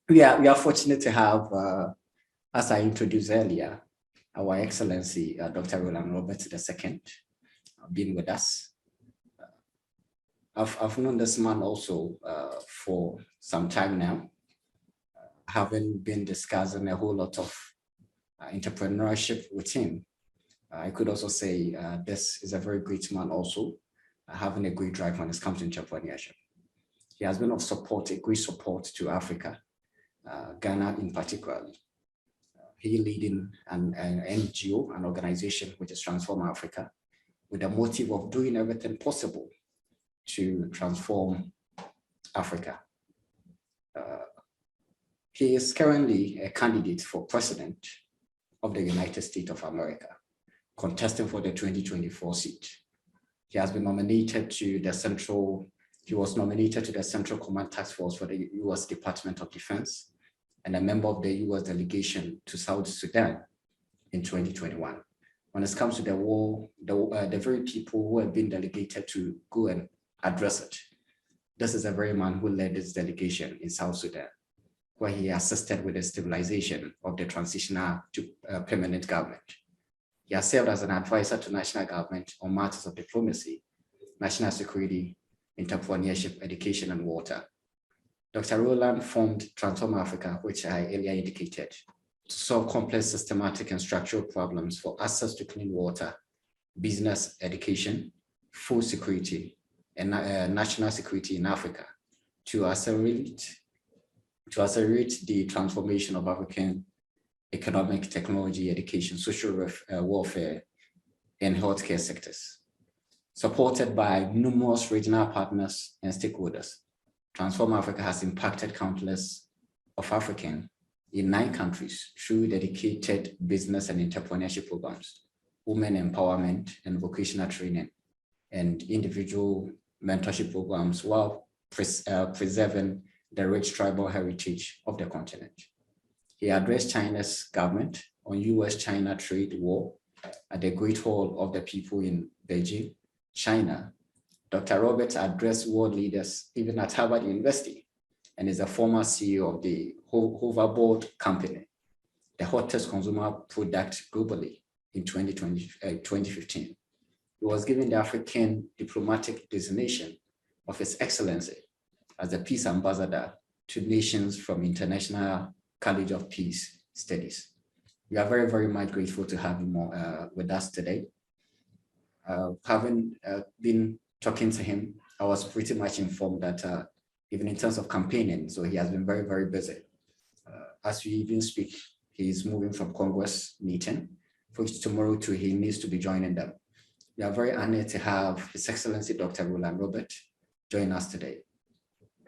we are fortunate to have, as I introduced earlier, our Excellency, Dr. Rollan Robert II, being with us. I've known this man also for some time now, having been discussing a whole lot of entrepreneurship with him. I could also say this is a very great man also, having a great drive when it comes to entrepreneurship. He has been of support, a great support to Africa, Ghana in particular. He leading an NGO, an organization which is Transform Africa, with the motive of doing everything possible to transform Africa. He is currently a candidate for president of the United States of America, contesting for the 2024 seat. He has been nominated to the Central Command Task Force for the U.S. Department of Defense and a member of the U.S. delegation to South Sudan in 2021. When it comes to the war, the very people who have been delegated to go and address it, this is a very man who led this delegation in South Sudan, where he assisted with the stabilization of the transitional to permanent government. He has served as an advisor to national government on matters of diplomacy, national security, entrepreneurship, education, and water. Dr. Rollan formed Transform Africa, which I earlier indicated, to solve complex systematic and structural problems for access to clean water, business, education, food security, and national security in Africa to accelerate the transformation of African economic, technology, education, social welfare, and healthcare sectors. Supported by numerous regional partners and stakeholders, Transform Africa has impacted countless of Africans in 9 countries through dedicated business and entrepreneurship programs, women empowerment and vocational training, and individual mentorship programs while preserving the rich tribal heritage of the continent. He addressed China's government on US-China trade war at the Great Hall of the People in Beijing, China. Dr. Roberts addressed world leaders even at Harvard University and is a former CEO of the Hoverboard Company, the hottest consumer product globally in 2015. He was given the African diplomatic designation of His Excellency as the Peace Ambassador to nations from International College of Peace Studies. We are very, very much grateful to have him with us today. Having been talking to him, I was pretty much informed that even in terms of campaigning, so he has been very, very busy. As we even speak, he's moving from Congress meeting, for which tomorrow too, he needs to be joining them. We are very honored to have His Excellency Dr. Rollan Robert join us today.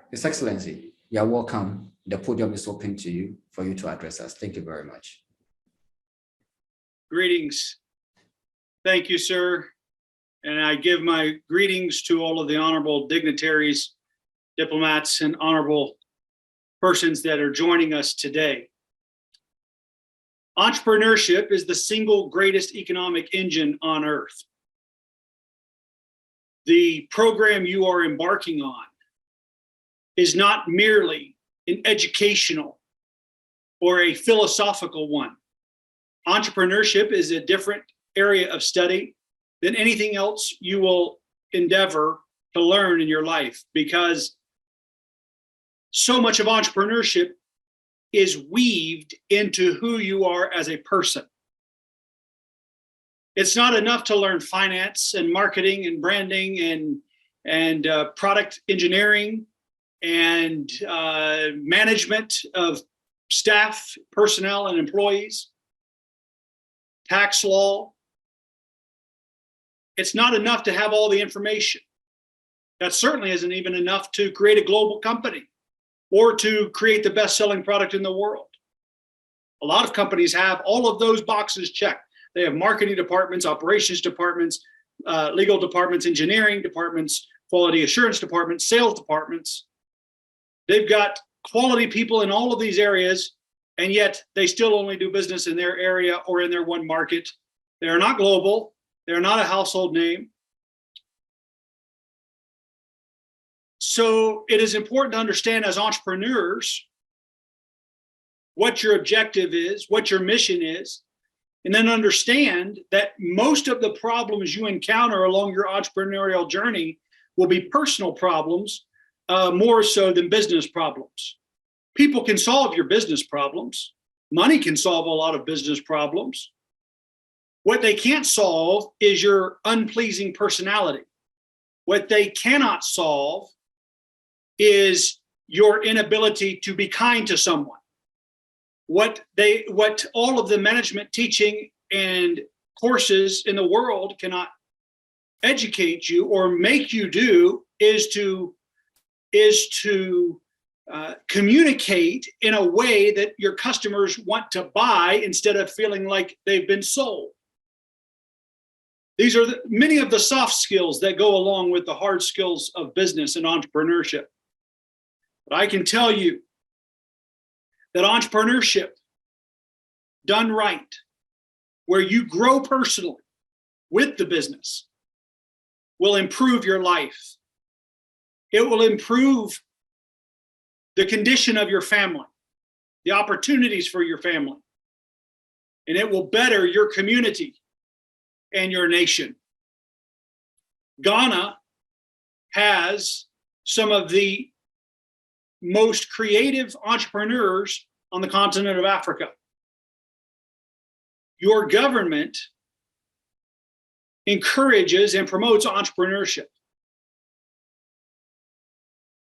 His Excellency, you are welcome. The podium is open to you for you to address us. Thank you very much. Greetings. Thank you, sir. And I give my greetings to all of the honorable dignitaries, diplomats, and honorable persons that are joining us today. Entrepreneurship is the single greatest economic engine on earth. The program you are embarking on is not merely an educational or a philosophical one. Entrepreneurship is a different area of study than anything else you will endeavor to learn in your life, because so much of entrepreneurship is weaved into who you are as a person. It's not enough to learn finance and marketing and branding and product engineering and management of staff, personnel, and employees, tax law. It's not enough to have all the information. That certainly isn't even enough to create a global company or to create the best-selling product in the world. A lot of companies have all of those boxes checked. They have marketing departments, operations departments, legal departments, engineering departments, quality assurance departments, sales departments. They've got quality people in all of these areas, and yet they still only do business in their area or in their one market. They are not global. They're not a household name. So it is important to understand as entrepreneurs what your objective is, what your mission is, and then understand that most of the problems you encounter along your entrepreneurial journey will be personal problems, more so than business problems. People can solve your business problems. Money can solve a lot of business problems. What they can't solve is your unpleasing personality. What they cannot solve is your inability to be kind to someone. What all of the management teaching and courses in the world cannot educate you or make you do is to communicate in a way that your customers want to buy instead of feeling like they've been sold. These are many of the soft skills that go along with the hard skills of business and entrepreneurship. But I can tell you that entrepreneurship done right, where you grow personally with the business, will improve your life. It will improve the condition of your family, the opportunities for your family, and it will better your community and your nation. Ghana has some of the most creative entrepreneurs on the continent of Africa. Your government encourages and promotes entrepreneurship.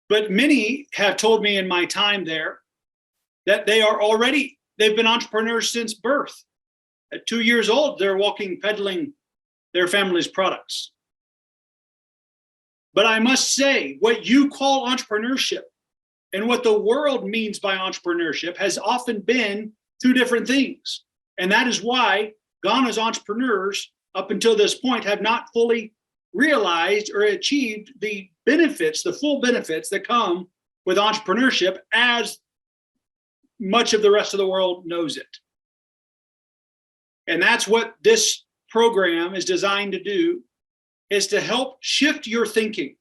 But many have told me in my time there that they've been entrepreneurs since birth. At 2 years old, they're walking, peddling their family's products. But I must say, what you call entrepreneurship and what the world means by entrepreneurship has often been two different things. And that is why Ghana's entrepreneurs, up until this point, have not fully realized or achieved the benefits, the full benefits that come with entrepreneurship as much of the rest of the world knows it. And that's what this program is designed to do, is to help shift your thinking.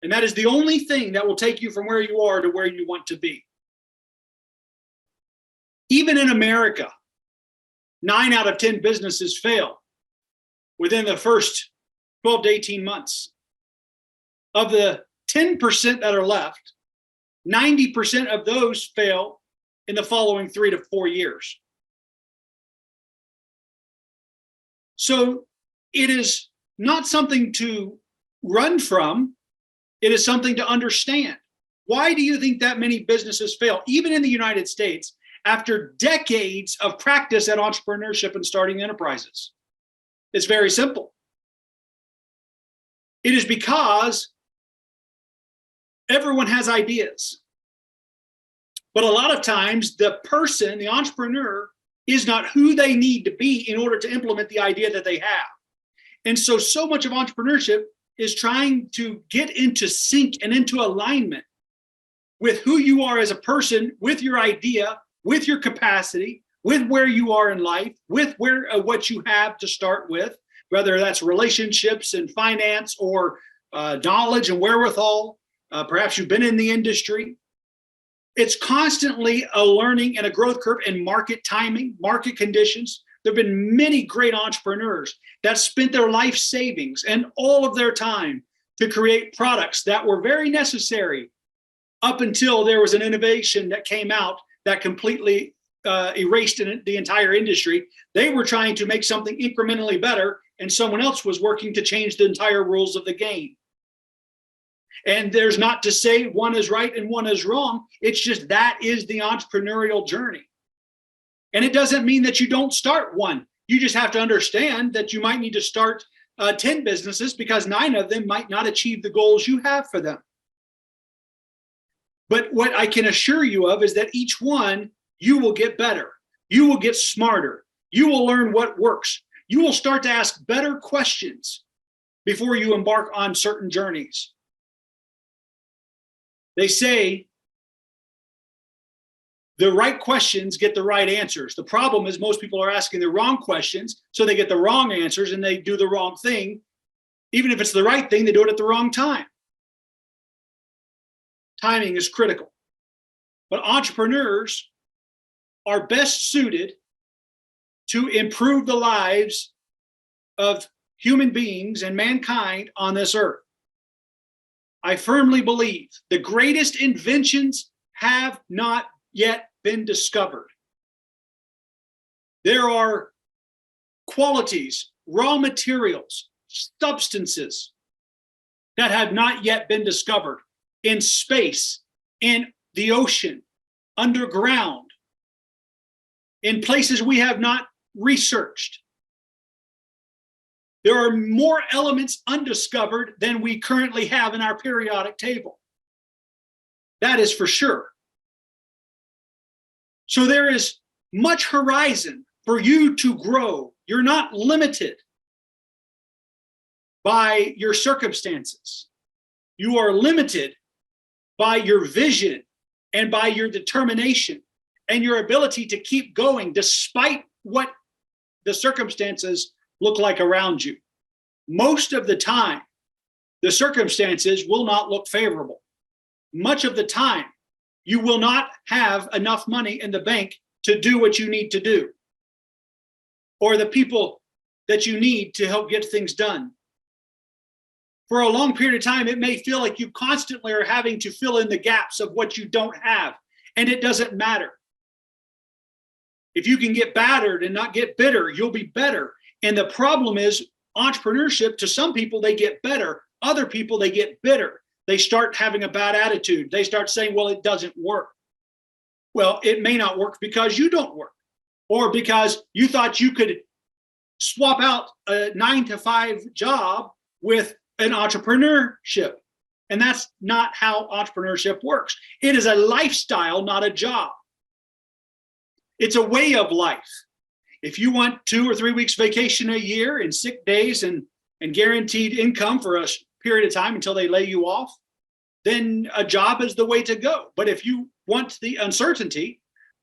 And that is the only thing that will take you from where you are to where you want to be. Even in America, 9 out of 10 businesses fail within the first 12 to 18 months. Of the 10% that are left, 90% of those fail in the following 3 to 4 years. So it is not something to run from. It is something to understand. Why do you think that many businesses fail, even in the United States, after decades of practice at entrepreneurship and starting enterprises? It's very simple. It is because everyone has ideas. But a lot of times the person, the entrepreneur, is not who they need to be in order to implement the idea that they have. And so much of entrepreneurship is trying to get into sync and into alignment with who you are as a person, with your idea, with your capacity, with where you are in life, with what you have to start with, whether that's relationships and finance or knowledge and wherewithal. Perhaps you've been in the industry. It's constantly a learning and a growth curve in market timing, market conditions. There have been many great entrepreneurs that spent their life savings and all of their time to create products that were very necessary up until there was an innovation that came out that completely erased the entire industry. They were trying to make something incrementally better, and someone else was working to change the entire rules of the game. And there's not to say one is right and one is wrong. It's just that is the entrepreneurial journey. And it doesn't mean that you don't start one. You just have to understand that you might need to start 10 businesses because 9 of them might not achieve the goals you have for them. But what I can assure you of is that each one, you will get better. You will get smarter. You will learn what works. You will start to ask better questions before you embark on certain journeys. They say the right questions get the right answers. The problem is most people are asking the wrong questions, so they get the wrong answers and they do the wrong thing. Even if it's the right thing, they do it at the wrong time. Timing is critical. But entrepreneurs are best suited to improve the lives of human beings and mankind on this earth. I firmly believe the greatest inventions have not yet been discovered. There are qualities, raw materials, substances that have not yet been discovered in space, in the ocean, underground, in places we have not researched. There are more elements undiscovered than we currently have in our periodic table. That is for sure. So there is much horizon for you to grow. You're not limited by your circumstances. You are limited by your vision and by your determination and your ability to keep going despite what the circumstances look like around you. Most of the time, the circumstances will not look favorable. Much of the time, you will not have enough money in the bank to do what you need to do, or the people that you need to help get things done. For a long period of time, it may feel like you constantly are having to fill in the gaps of what you don't have, and it doesn't matter. If you can get battered and not get bitter, you'll be better. And the problem is entrepreneurship, to some people, they get better. Other people, they get bitter. They start having a bad attitude. They start saying, well, it doesn't work. Well, it may not work because you don't work, or because you thought you could swap out a 9-to-5 job with an entrepreneurship. And that's not how entrepreneurship works. It is a lifestyle, not a job. It's a way of life. If you want 2 or 3 weeks vacation a year and sick days and guaranteed income for a period of time until they lay you off, then a job is the way to go. But if you want the uncertainty,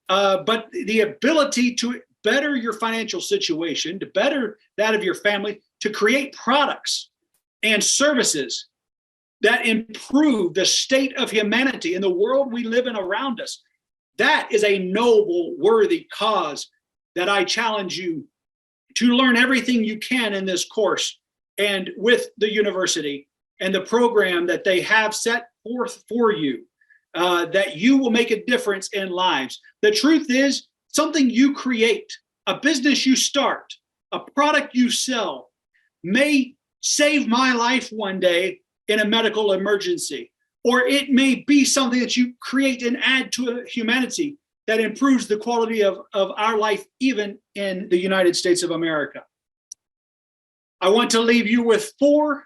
but the ability to better your financial situation, to better that of your family, to create products and services that improve the state of humanity in the world we live in around us, that is a noble, worthy cause that I challenge you to learn everything you can in this course and with the university and the program that they have set forth for you, that you will make a difference in lives. The truth is, something you create, a business you start, a product you sell, may save my life one day in a medical emergency, or it may be something that you create and add to humanity that improves the quality of our life, even in the United States of America. I want to leave you with four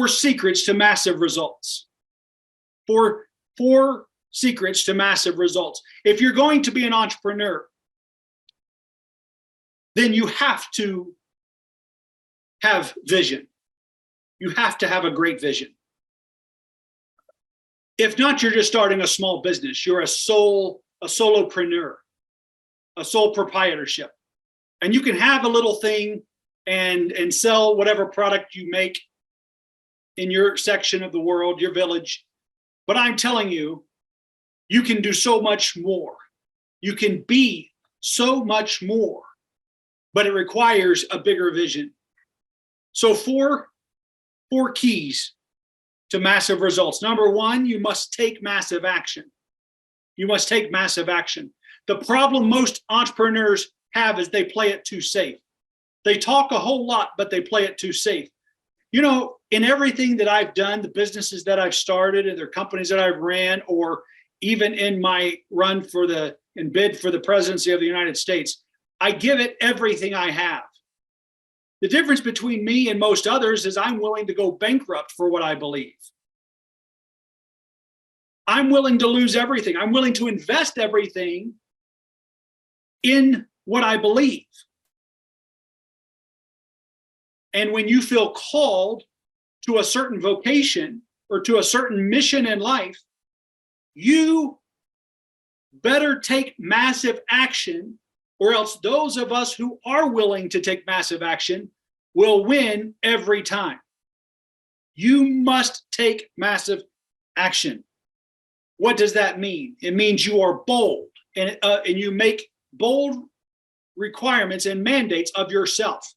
secrets to massive results. Four secrets to massive results. If you're going to be an entrepreneur, then you have to have vision. You have to have a great vision. If not, you're just starting a small business. You're a solopreneur, a sole proprietorship. And you can have a little thing and sell whatever product you make in your section of the world, your village. But I'm telling you, you can do so much more. You can be so much more, but it requires a bigger vision. So four keys to massive results. Number one, you must take massive action. You must take massive action. The problem most entrepreneurs have is they play it too safe. They talk a whole lot, but they play it too safe. You know, in everything that I've done, the businesses that I've started and the companies that I've ran, or even in my run for and bid for the presidency of the United States, I give it everything I have. The difference between me and most others is I'm willing to go bankrupt for what I believe. I'm willing to lose everything. I'm willing to invest everything in what I believe. And when you feel called to a certain vocation or to a certain mission in life, you better take massive action, or else those of us who are willing to take massive action will win every time. You must take massive action. What does that mean? It means you are bold, and you make bold requirements and mandates of yourself.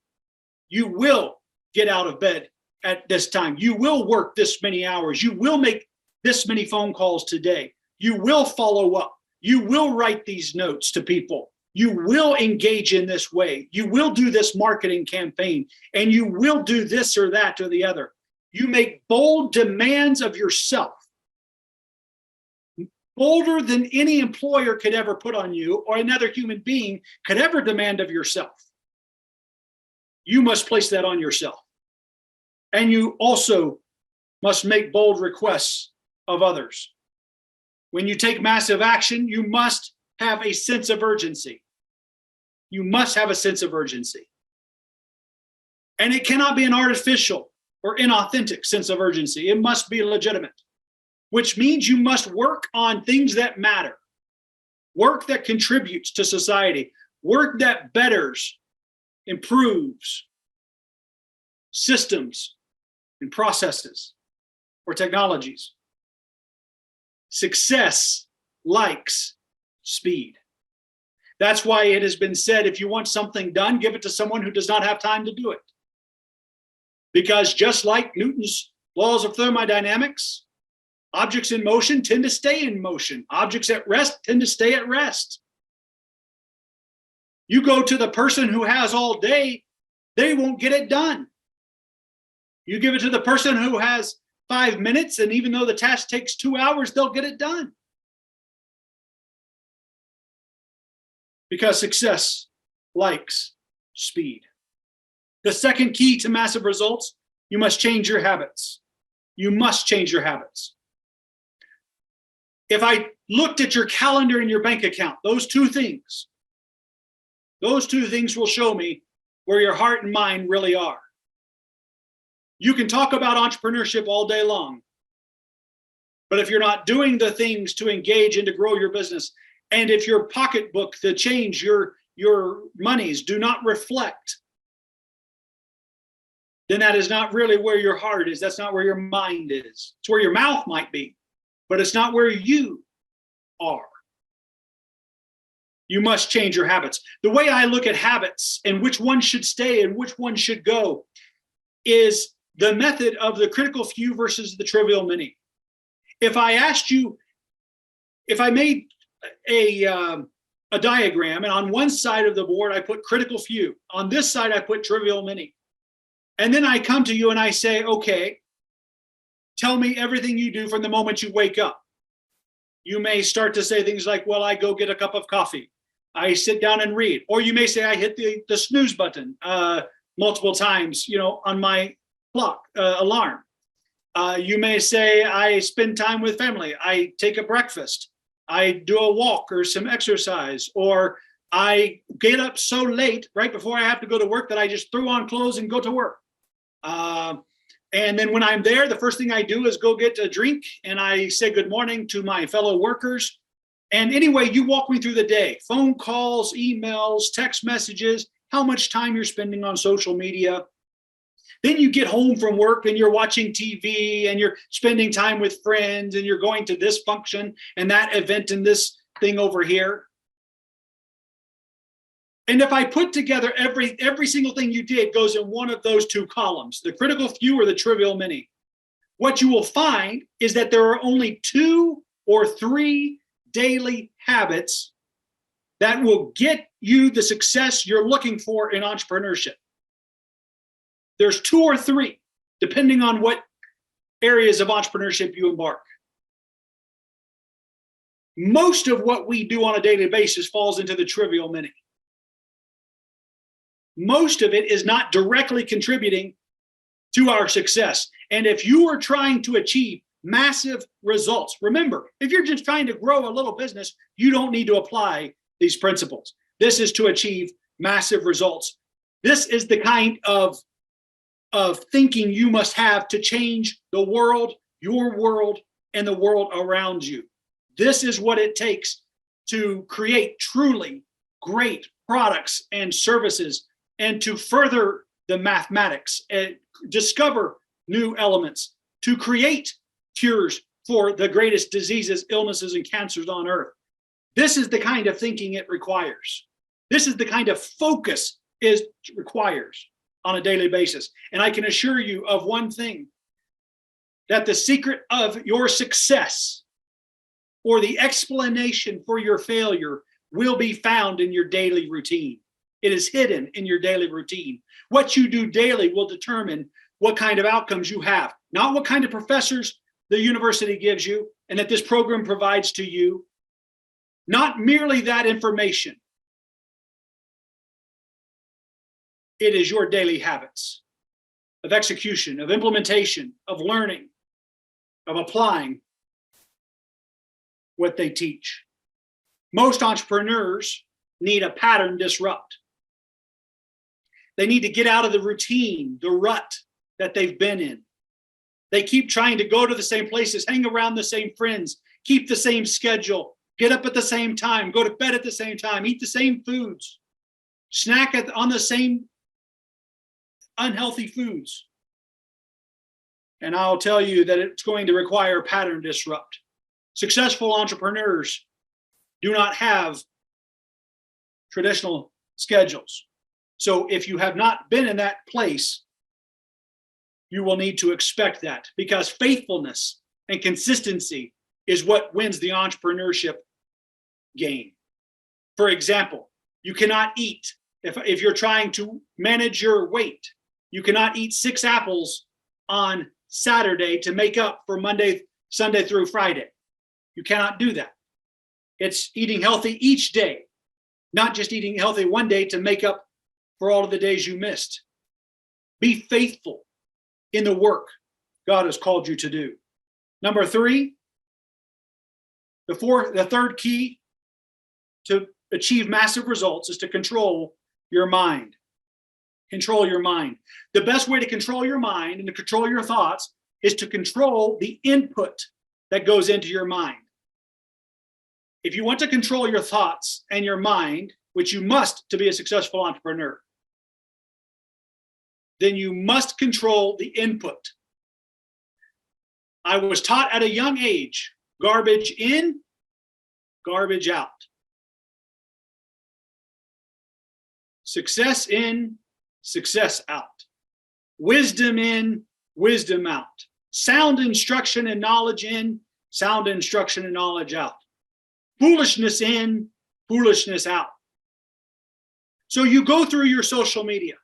You will get out of bed at this time. You will work this many hours. You will make this many phone calls today. You will follow up. You will write these notes to people. You will engage in this way. You will do this marketing campaign, and you will do this or that or the other. You make bold demands of yourself, bolder than any employer could ever put on you or another human being could ever demand of yourself. You must place that on yourself. And you also must make bold requests of others. When you take massive action, you must have a sense of urgency. You must have a sense of urgency. And it cannot be an artificial or inauthentic sense of urgency. It must be legitimate, which means you must work on things that matter, work that contributes to society, work that betters, improves systems and processes or technologies. Success likes speed. That's why it has been said, if you want something done, give it to someone who does not have time to do it. Because just like Newton's laws of thermodynamics, objects in motion tend to stay in motion. Objects at rest tend to stay at rest. You go to the person who has all day, they won't get it done. You give it to the person who has 5 minutes, and even though the task takes 2 hours, they'll get it done. Because success likes speed. The second key to massive results, you must change your habits. You must change your habits. If I looked at your calendar and your bank account, those two things will show me where your heart and mind really are. You can talk about entrepreneurship all day long, but if you're not doing the things to engage and to grow your business, and if your pocketbook, the change, your monies do not reflect, then that is not really where your heart is. That's not where your mind is. It's where your mouth might be, but it's not where you are. You must change your habits. The way I look at habits and which one should stay and which one should go is the method of the critical few versus the trivial many. If I asked you, if I made a diagram, and on one side of the board I put critical few, on this side I put trivial many, and then I come to you and I say, okay, tell me everything you do from the moment you wake up. You may start to say things like, well, I go get a cup of coffee, I sit down and read, or you may say I hit the snooze button multiple times, on my clock alarm. You may say I spend time with family, I take a breakfast, I do a walk or some exercise, or I get up so late right before I have to go to work that I just throw on clothes and go to work. And then when I'm there, the first thing I do is go get a drink and I say good morning to my fellow workers. And anyway, you walk me through the day, phone calls, emails, text messages, how much time you're spending on social media. Then you get home from work and you're watching TV and you're spending time with friends and you're going to this function and that event and this thing over here. And if I put together every single thing you did goes in one of those two columns, the critical few or the trivial many, what you will find is that there are only 2 or 3 daily habits that will get you the success you're looking for in entrepreneurship. There's 2 or 3, depending on what areas of entrepreneurship you embark. Most of what we do on a daily basis falls into the trivial many. Most of it is not directly contributing to our success. And if you are trying to achieve massive results, remember, if you're just trying to grow a little business, you don't need to apply these principles. This is to achieve massive results. This is the kind of thinking you must have to change the world, your world, and the world around you. This is what it takes to create truly great products and services, and to further the mathematics and discover new elements, to create cures for the greatest diseases, illnesses, and cancers on earth. This is the kind of thinking it requires. This is the kind of focus it requires on a daily basis. And I can assure you of one thing, that the secret of your success or the explanation for your failure will be found in your daily routine. It is hidden in your daily routine. What you do daily will determine what kind of outcomes you have, not what kind of professors the university gives you and that this program provides to you, not merely that information. It is your daily habits of execution, of implementation, of learning, of applying what they teach. Most entrepreneurs need a pattern disrupt. They need to get out of the routine, the rut that they've been in. They keep trying to go to the same places, hang around the same friends, keep the same schedule, get up at the same time, go to bed at the same time, eat the same foods, snack on the same unhealthy foods. And I'll tell you that it's going to require pattern disrupt. Successful entrepreneurs do not have traditional schedules. So if you have not been in that place, you will need to expect that, because faithfulness and consistency is what wins the entrepreneurship game. For example, you cannot eat, if you're trying to manage your weight, you cannot eat 6 apples on Saturday to make up for Monday, Sunday through Friday. You cannot do that. It's eating healthy each day, not just eating healthy one day to make up for all of the days you missed. Be faithful in the work God has called you to do. Number 3, the third key to achieve massive results is to control your mind. Control your mind. The best way to control your mind and to control your thoughts is to control the input that goes into your mind. If you want to control your thoughts and your mind, which you must to be a successful entrepreneur, then you must control the input. I was taught at a young age, garbage in, garbage out. Success in, success out. Wisdom in, wisdom out. Sound instruction and knowledge in, sound instruction and knowledge out. Foolishness in, foolishness out. So you go through your social media.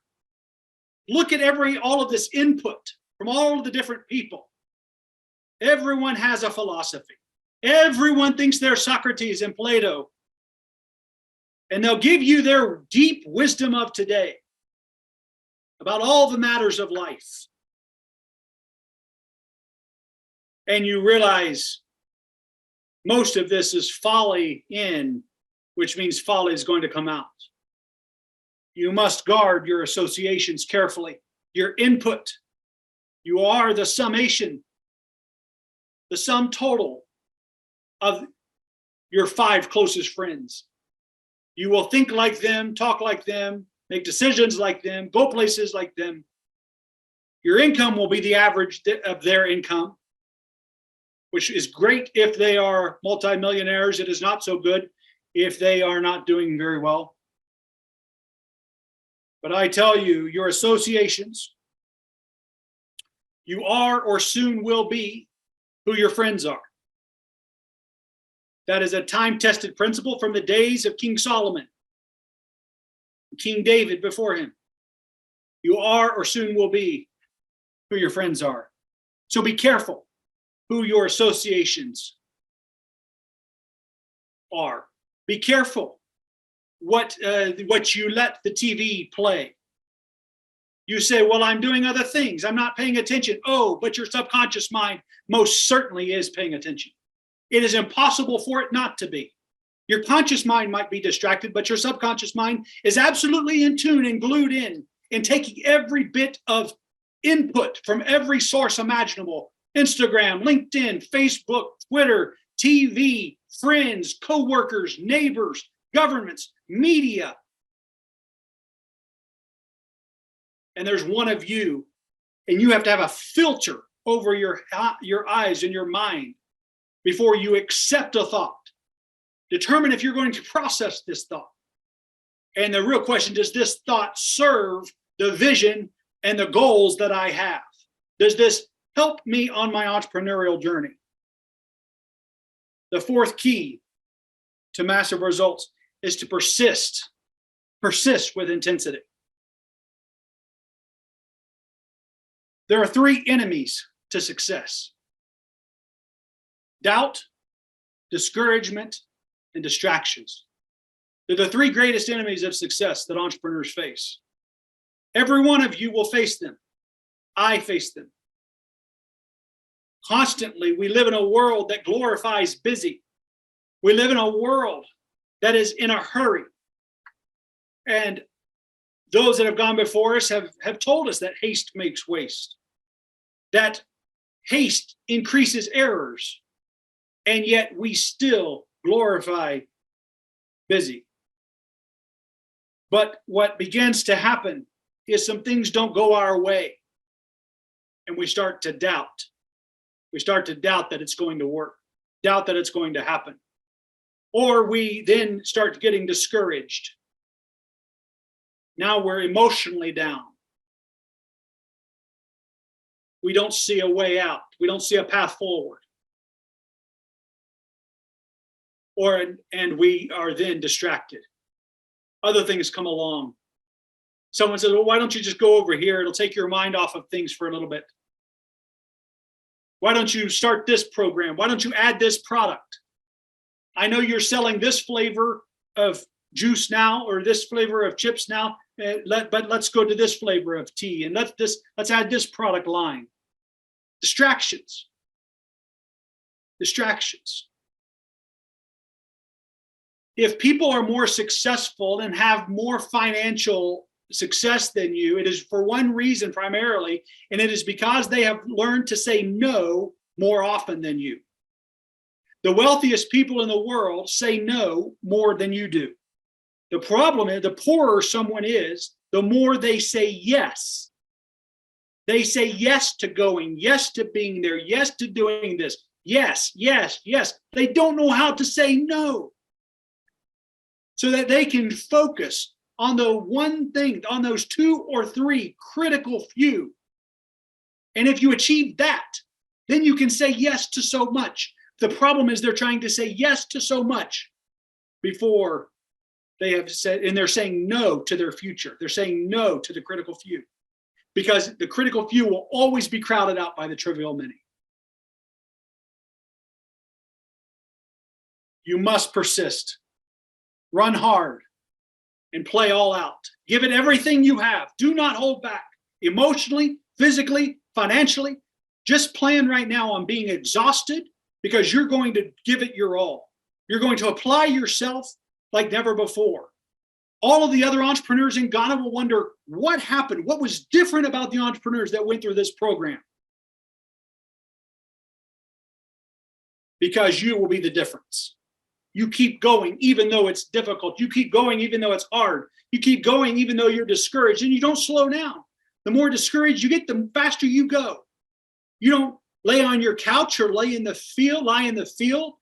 Look at all of this input from all of the different people. Everyone has a philosophy. Everyone thinks they're Socrates and Plato. And they'll give you their deep wisdom of today about all the matters of life. And you realize most of this is folly in, which means folly is going to come out. You must guard your associations carefully, your input. You are the summation, the sum total of your 5 closest friends. You will think like them, talk like them, make decisions like them, go places like them. Your income will be the average of their income, which is great if they are multimillionaires. It is not so good if they are not doing very well. But I tell you, your associations, you are or soon will be who your friends are. That is a time-tested principle from the days of King Solomon, King David before him. You are or soon will be who your friends are. So be careful who your associations are. Be careful what you let the TV play. You say, well, I'm doing other things. I'm not paying attention. Oh, but your subconscious mind most certainly is paying attention. It is impossible for it not to be. Your conscious mind might be distracted, but your subconscious mind is absolutely in tune and glued in taking every bit of input from every source imaginable. Instagram, LinkedIn, Facebook, Twitter, TV, friends, coworkers, neighbors, governments, media. And there's one of you, and you have to have a filter over your eyes and your mind before you accept a thought. Determine if you're going to process this thought. And the real question, does this thought serve the vision and the goals that I have? Does this help me on my entrepreneurial journey? The fourth key to massive results is to persist with intensity. There are three enemies to success: doubt, discouragement, and distractions. They're the three greatest enemies of success that entrepreneurs face. Every one of you will face them. I face them. Constantly, we live in a world that glorifies busy. We live in a world that is in a hurry. And those that have gone before us have told us that haste makes waste, that haste increases errors, and yet we still glorify busy. But what begins to happen is some things don't go our way, and we start to doubt. We start to doubt that it's going to work, doubt that it's going to happen. Or we then start getting discouraged. Now we're emotionally down. We don't see a way out. We don't see a path forward. And we are then distracted. Other things come along. Someone says, well, why don't you just go over here? It'll take your mind off of things for a little bit. Why don't you start this program? Why don't you add this product? I know you're selling this flavor of juice now, or this flavor of chips now, but let's go to this flavor of tea, and let's add this product line. Distractions. If people are more successful and have more financial success than you, it is for one reason primarily, and it is because they have learned to say no more often than you. The wealthiest people in the world say no more than you do. The problem is, the poorer someone is, the more they say yes. They say yes to going, yes to being there, yes to doing this, yes, yes, yes. They don't know how to say no, so that they can focus on the one thing, on those two or three critical few. And if you achieve that, then you can say yes to so much. The problem is they're trying to say yes to so much before they have said, and they're saying no to their future. They're saying no to the critical few, because the critical few will always be crowded out by the trivial many. You must persist, run hard, and play all out. Give it everything you have. Do not hold back emotionally, physically, financially. Just plan right now on being exhausted, because you're going to give it your all. You're going to apply yourself like never before. All of the other entrepreneurs in Ghana will wonder what happened, what was different about the entrepreneurs that went through this program. Because you will be the difference. You keep going even though it's difficult. You keep going even though it's hard. You keep going even though you're discouraged, and you don't slow down. The more discouraged you get, the faster you go. You don't lay on your couch or lie in the field,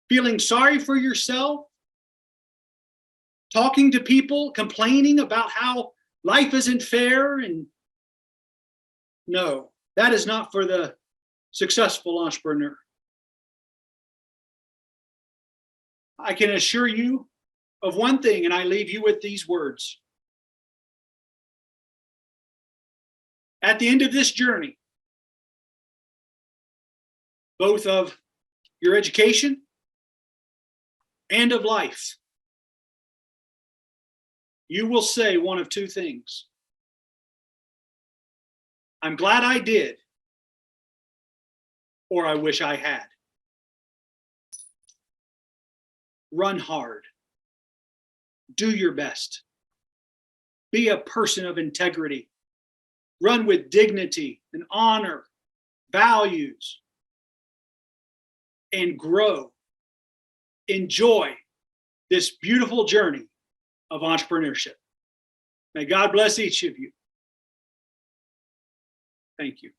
feeling sorry for yourself, talking to people, complaining about how life isn't fair. And no, that is not for the successful entrepreneur. I can assure you of one thing, and I leave you with these words. At the end of this journey, both of your education and of life, you will say one of two things. I'm glad I did, or I wish I had. Run hard. Do your best. Be a person of integrity. Run with dignity and honor, values, and grow. Enjoy this beautiful journey of entrepreneurship. May God bless each of you. Thank you.